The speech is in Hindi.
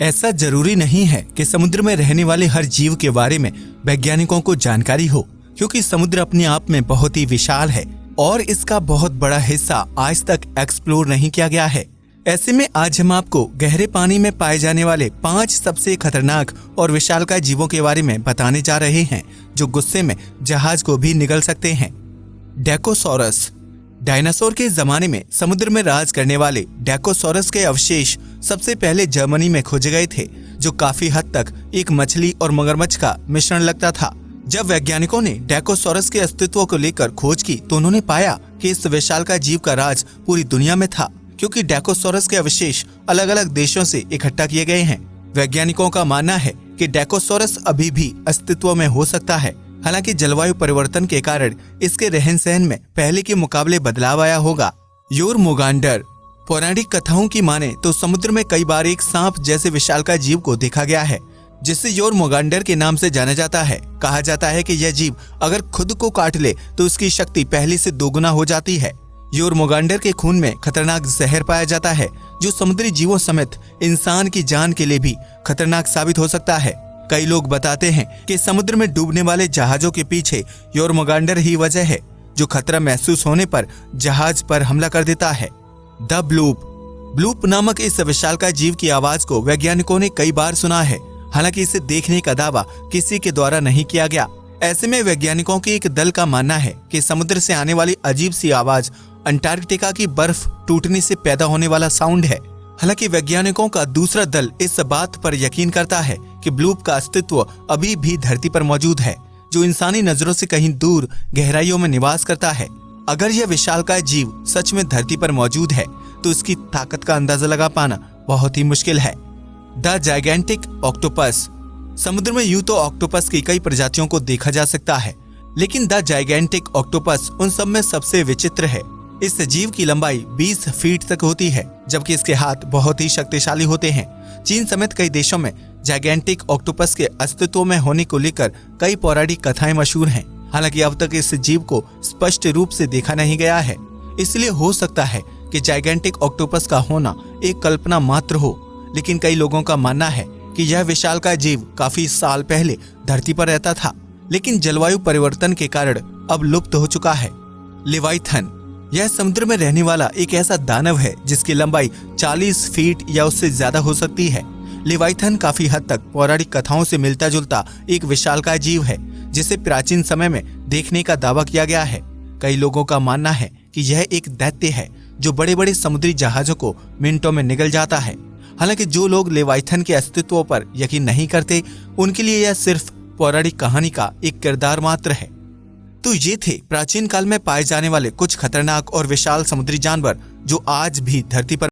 ऐसा जरूरी नहीं है कि समुद्र में रहने वाले हर जीव के बारे में वैज्ञानिकों को जानकारी हो, क्योंकि समुद्र अपने आप में बहुत ही विशाल है और इसका बहुत बड़ा हिस्सा आज तक एक्सप्लोर नहीं किया गया है। ऐसे में आज हम आपको गहरे पानी में पाए जाने वाले 5 सबसे खतरनाक और विशालकाय जीवों के बारे में बताने जा रहे हैं, जो गुस्से में जहाज को भी निगल सकते हैं। डेकोसॉरस। डायनासोर के जमाने में समुद्र में राज करने वाले डेकोसॉरस के अवशेष सबसे पहले जर्मनी में खोजे गए थे, जो काफी हद तक एक मछली और मगरमच्छ का मिश्रण लगता था। जब वैज्ञानिकों ने डेकोसॉरस के अस्तित्व को लेकर खोज की तो उन्होंने पाया कि इस विशालकाय जीव का राज पूरी दुनिया में था, क्योंकि डेकोसॉरस के अवशेष अलग अलग देशों से इकट्ठा किए गए हैं। वैज्ञानिकों का मानना है कि डेकोसॉरस अभी भी अस्तित्व में हो सकता है, हालांकि जलवायु परिवर्तन के कारण इसके रहन सहन में पहले के मुकाबले बदलाव आया होगा। योरमुगांडर। पौराणिक कथाओं की माने तो समुद्र में कई बार एक सांप जैसे विशालकाय जीव को देखा गया है, जिसे योरमुगांडर के नाम से जाना जाता है। कहा जाता है कि यह जीव अगर खुद को काट ले तो उसकी शक्ति पहले से दोगुना हो जाती है। योरमुगांडर के खून में खतरनाक जहर पाया जाता है, जो समुद्री जीवों समेत इंसान की जान के लिए भी खतरनाक साबित हो सकता है। कई लोग बताते हैं कि समुद्र में डूबने वाले जहाजों के पीछे योरमुगांडर ही वजह है, जो खतरा महसूस होने पर जहाज पर हमला कर देता है। The bloop. ब्लूप नामक इस विशालकाय जीव की आवाज को वैज्ञानिकों ने कई बार सुना है, हालांकि इसे देखने का दावा किसी के द्वारा नहीं किया गया। ऐसे में वैज्ञानिकों के एक दल का मानना है कि समुद्र से आने वाली अजीब सी आवाज अंटार्कटिका की बर्फ टूटने से पैदा होने वाला साउंड है। हालांकि वैज्ञानिकों का दूसरा दल इस बात पर यकीन करता है कि ब्लूप का अस्तित्व अभी भी धरती पर मौजूद है, जो इंसानी नजरों से कहीं दूर गहराइयों में निवास करता है। अगर यह विशालकाय जीव सच में धरती पर मौजूद है तो इसकी ताकत का अंदाजा लगा पाना बहुत ही मुश्किल है। The gigantic octopus. समुद्र में यूं तो ऑक्टोपस की कई प्रजातियों को देखा जा सकता है, लेकिन द जाइगेंटिक ऑक्टोपस उन सब में सबसे विचित्र है। इस जीव की लंबाई 20 फीट तक होती है, जबकि इसके हाथ बहुत ही शक्तिशाली होते हैं। चीन समेत कई देशों में जाइगेंटिक ऑक्टोपस के अस्तित्व में होने को लेकर कई पौराणिक कथाएं मशहूर हैं। हालांकि अब तक इस जीव को स्पष्ट रूप से देखा नहीं गया है, इसलिए हो सकता है कि जाइगेंटिक ऑक्टोपस का होना एक कल्पना मात्र हो। लेकिन कई लोगों का मानना है कि यह विशालकाय जीव काफी साल पहले धरती पर रहता था, लेकिन जलवायु परिवर्तन के कारण अब लुप्त हो चुका है। लेवाइथन। यह समुद्र में रहने वाला एक ऐसा दानव है जिसकी लंबाई 40 फीट या उससे ज्यादा हो सकती है। लेवाइथन काफी हद तक पौराणिक कथाओं से मिलता जुलता एक विशालकाय जीव है, जिसे प्राचीन समय में देखने का दावा किया गया है। कई लोगों का मानना है कि यह एक दैत्य है जो बड़े बड़े समुद्री जहाजों को मिनटों में निगल जाता है। हालांकि जो लोग लेवाइथन के अस्तित्व पर यकीन नहीं करते, उनके लिए यह सिर्फ पौराणिक कहानी का एक किरदार मात्र है। तो ये थे प्राचीन काल में पाए जाने वाले कुछ खतरनाक और विशाल समुद्री जानवर, जो आज भी धरती पर